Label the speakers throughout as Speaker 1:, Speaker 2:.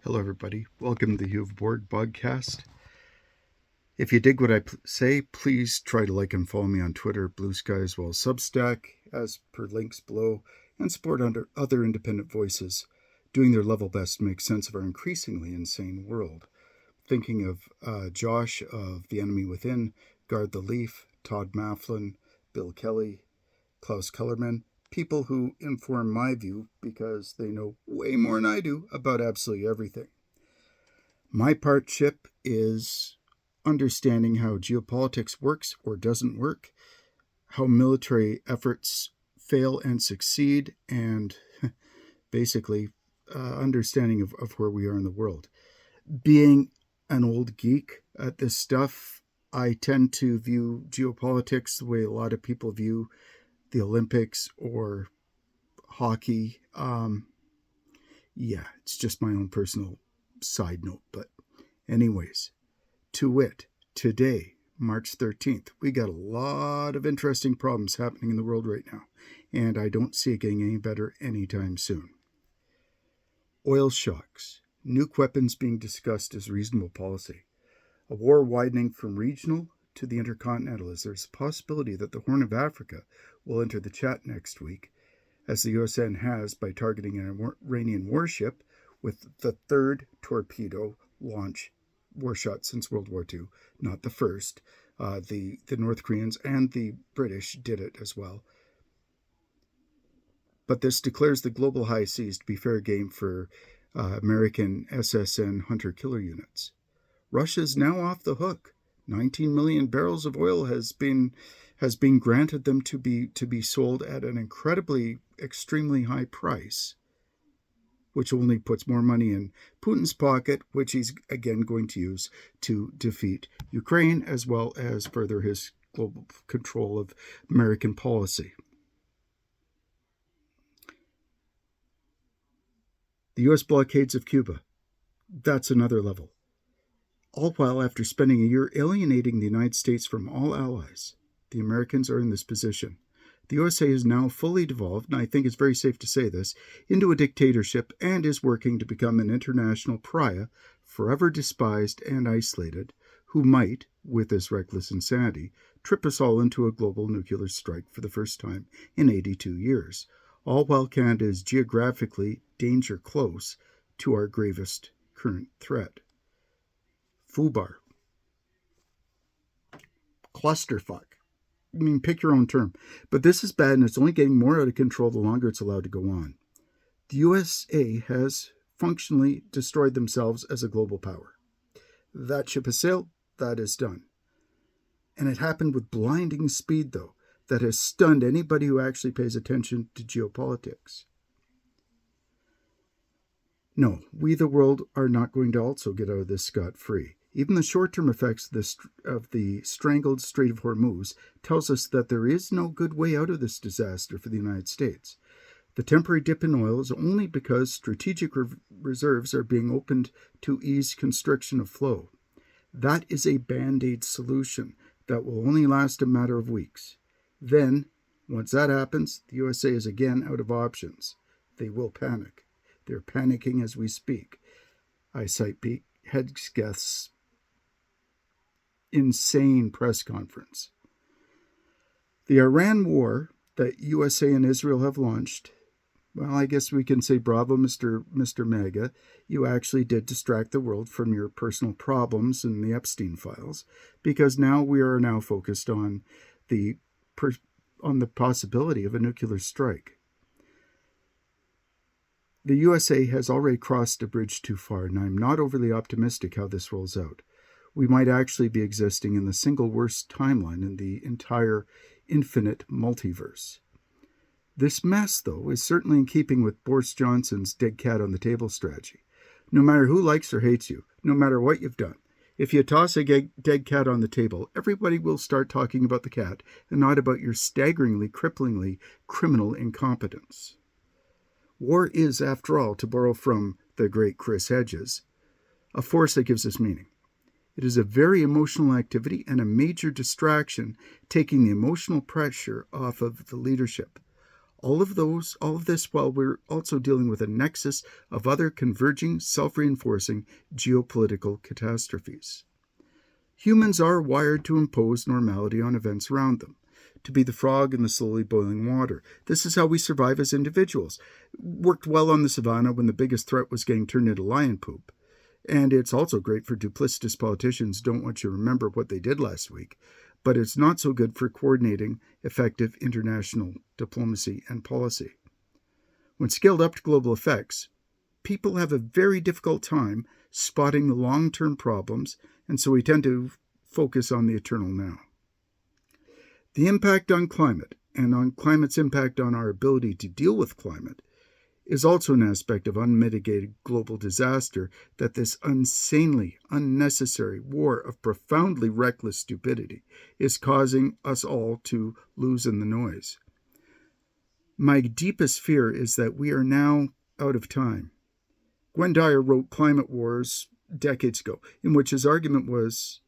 Speaker 1: Hello, everybody. Welcome to the Hugh of Borg Podcast. If you dig what I say, please try to like and follow me on Twitter, Blue Sky, as well as Substack, as per links below, and support other independent voices doing their level best to make sense of our increasingly insane world. Thinking of Josh of The Enemy Within, Guard the Leaf, Todd Mafflin, Bill Kelly, Klaus Kellerman, people who inform my view because they know way more than I do about absolutely everything. My partship is understanding how geopolitics works or doesn't work, how military efforts fail and succeed, and basically understanding of where we are in the world. Being an old geek at this stuff, I tend to view geopolitics the way a lot of people view the Olympics or hockey. It's just my own personal side note. But anyways, to wit, today, March 13th, we got a lot of interesting problems happening in the world right now, and I don't see it getting any better anytime soon. Oil shocks, nuke weapons being discussed as reasonable policy, a war widening from regional to the intercontinental, as there's a possibility that the Horn of Africa will enter the chat next week, as the USN has by targeting an Iranian warship with the third torpedo launch war shot since World War II, not the first. The North Koreans and the British did it as well. But this declares the global high seas to be fair game for American SSN hunter-killer units. Russia's now off the hook. 19 million barrels of oil has been granted them to be sold at an extremely high price, which only puts more money in Putin's pocket, which he's again going to use to defeat Ukraine, as well as further his global control of American policy. The U.S. blockades of Cuba, that's another level. All while, after spending a year alienating the United States from all allies, the Americans are in this position. The USA is now fully devolved, and I think it's very safe to say this, into a dictatorship and is working to become an international pariah, forever despised and isolated, who might, with this reckless insanity, trip us all into a global nuclear strike for the first time in 82 years, all while Canada is geographically danger close to our gravest current threat. FUBAR. Clusterfuck. I mean, pick your own term. But this is bad, and it's only getting more out of control the longer it's allowed to go on. The USA has functionally destroyed themselves as a global power. That ship has sailed. That is done. And it happened with blinding speed, though, that has stunned anybody who actually pays attention to geopolitics. No, we, the world, are not going to also get out of this scot-free. Even the short-term effects of the strangled Strait of Hormuz tells us that there is no good way out of this disaster for the United States. The temporary dip in oil is only because strategic reserves are being opened to ease constriction of flow. That is a band-aid solution that will only last a matter of weeks. Then, once that happens, the USA is again out of options. They will panic. They're panicking as we speak. I cite Pete Hegseth's insane press conference. The Iran war that USA and Israel have launched, well, I guess we can say bravo, Mr. Mega. You actually did distract the world from your personal problems and the Epstein files, because now we are now focused on the possibility of a nuclear strike. The USA has already crossed a bridge too far, and I'm not overly optimistic how this rolls out. We might actually be existing in the single worst timeline in the entire infinite multiverse. This mess, though, is certainly in keeping with Boris Johnson's dead cat on the table strategy. No matter who likes or hates you, no matter what you've done, if you toss a dead cat on the table, everybody will start talking about the cat and not about your staggeringly, cripplingly criminal incompetence. War is, after all, to borrow from the great Chris Hedges, a force that gives us meaning. It is a very emotional activity and a major distraction, taking the emotional pressure off of the leadership. All of this while we're also dealing with a nexus of other converging, self-reinforcing geopolitical catastrophes. Humans are wired to impose normality on events around them, to be the frog in the slowly boiling water. This is how we survive as individuals. Worked well on the savannah when the biggest threat was getting turned into lion poop. And it's also great for duplicitous politicians who don't want you to remember what they did last week. But it's not so good for coordinating effective international diplomacy and policy. When scaled up to global effects, people have a very difficult time spotting the long-term problems, and so we tend to focus on the eternal now. The impact on climate and on climate's impact on our ability to deal with climate is also an aspect of unmitigated global disaster that this insanely unnecessary war of profoundly reckless stupidity is causing us all to lose in the noise. My deepest fear is that we are now out of time. Gwen Dyer wrote Climate Wars decades ago, in which his argument was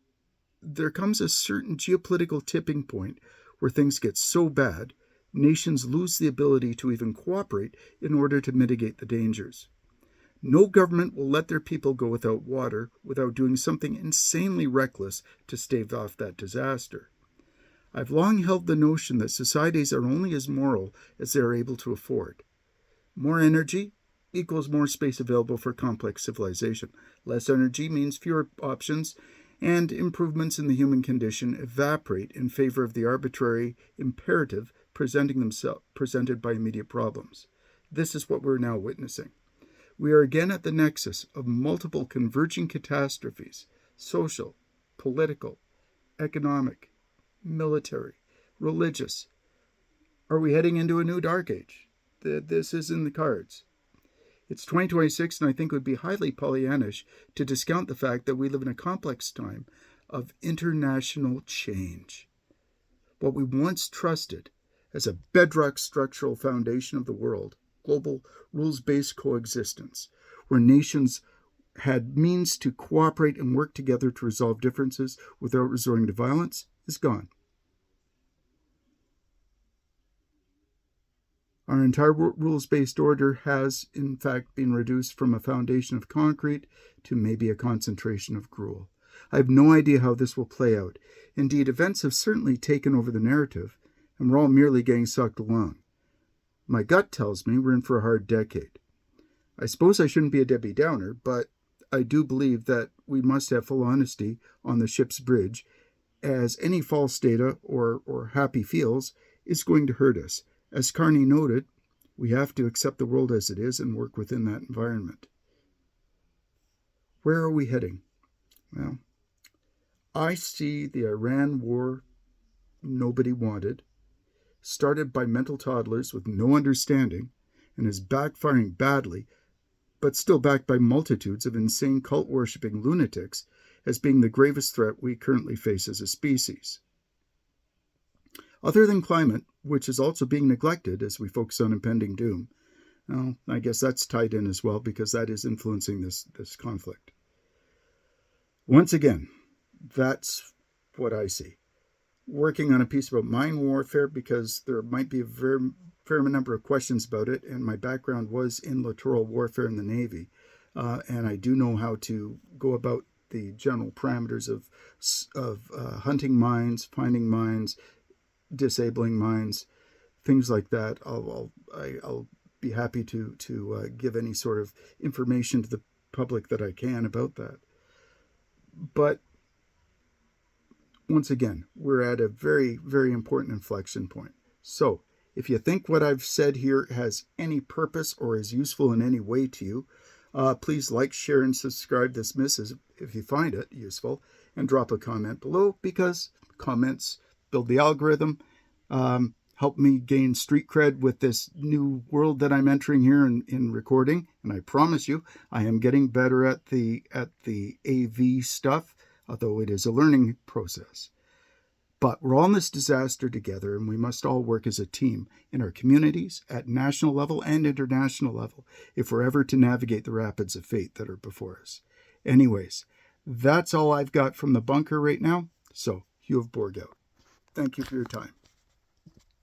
Speaker 1: there comes a certain geopolitical tipping point where things get so bad, nations lose the ability to even cooperate in order to mitigate the dangers. No government will let their people go without water without doing something insanely reckless to stave off that disaster. I've long held the notion that societies are only as moral as they are able to afford. More energy equals more space available for complex civilization. Less energy means fewer options, and improvements in the human condition evaporate in favor of the arbitrary imperative presented by immediate problems. This is what we're now witnessing. We are again at the nexus of multiple converging catastrophes: social, political, economic, military, religious. Are we heading into a new dark age? This is in the cards. It's 2026, and I think it would be highly Pollyannish to discount the fact that we live in a complex time of international change. What we once trusted as a bedrock structural foundation of the world, global rules-based coexistence, where nations had means to cooperate and work together to resolve differences without resorting to violence, is gone. Our entire rules-based order has, in fact, been reduced from a foundation of concrete to maybe a concentration of gruel. I have no idea how this will play out. Indeed, events have certainly taken over the narrative, and we're all merely getting sucked along. My gut tells me we're in for a hard decade. I suppose I shouldn't be a Debbie Downer, but I do believe that we must have full honesty on the ship's bridge, as any false data or happy feels is going to hurt us. As Carney noted, we have to accept the world as it is and work within that environment. Where are we heading? Well, I see the Iran war nobody wanted, started by mental toddlers with no understanding, and is backfiring badly, but still backed by multitudes of insane cult-worshipping lunatics, as being the gravest threat we currently face as a species. Other than climate, which is also being neglected as we focus on impending doom, well, I guess that's tied in as well because that is influencing this conflict. Once again, that's what I see. Working on a piece about mind warfare because there might be a fair number of questions about it, and my background was in littoral warfare in the Navy, and I do know how to go about the general parameters of hunting mines, finding mines, disabling mines, things like that. I'll be happy to give any sort of information to the public that I can about that. But once again, we're at a very, very important inflection point. So if you think what I've said here has any purpose or is useful in any way to you, please like, share, and subscribe this message if you find it useful, and drop a comment below because comments build the algorithm, help me gain street cred with this new world that I'm entering here in recording. And I promise you, I am getting better at the AV stuff, although it is a learning process. But we're all in this disaster together, and we must all work as a team in our communities, at national level and international level, if we're ever to navigate the rapids of fate that are before us. Anyways, that's all I've got from the bunker right now. So, Hugh of Borg out. Thank you for your time.